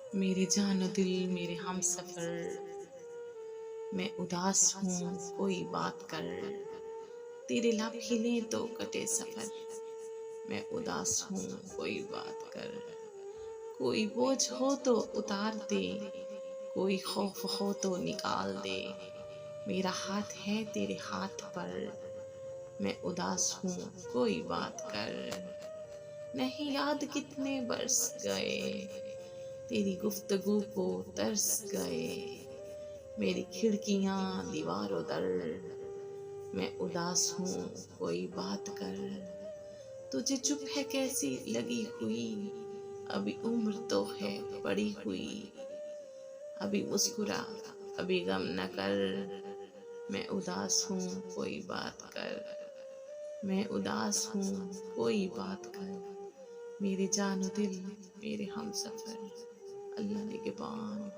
मेरे जानो दिल मेरे हम सफर, मैं उदास हूँ कोई बात कर। तेरे लब हिले तो कटे सफर, मैं उदास हूँ कोई बात कर। कोई बोझ हो तो उतार दे, कोई खौफ हो तो निकाल दे। मेरा हाथ है तेरे हाथ पर, मैं उदास हूँ कोई बात कर। नहीं याद कितने बरस गए, तेरी गुफ्तगू को तरस गए। मेरी खिड़कियाँ दीवारों दर, मैं उदास हूँ कोई बात कर। तुझे चुप है कैसी लगी हुई, अभी उम्र तो है पड़ी हुई। अभी मुस्कुरा अभी गम न कर, मैं उदास हूँ कोई बात कर। मैं उदास हूँ कोई बात कर। मेरे जानो दिल मेरे हम सफर, अल्लाह निगहबान।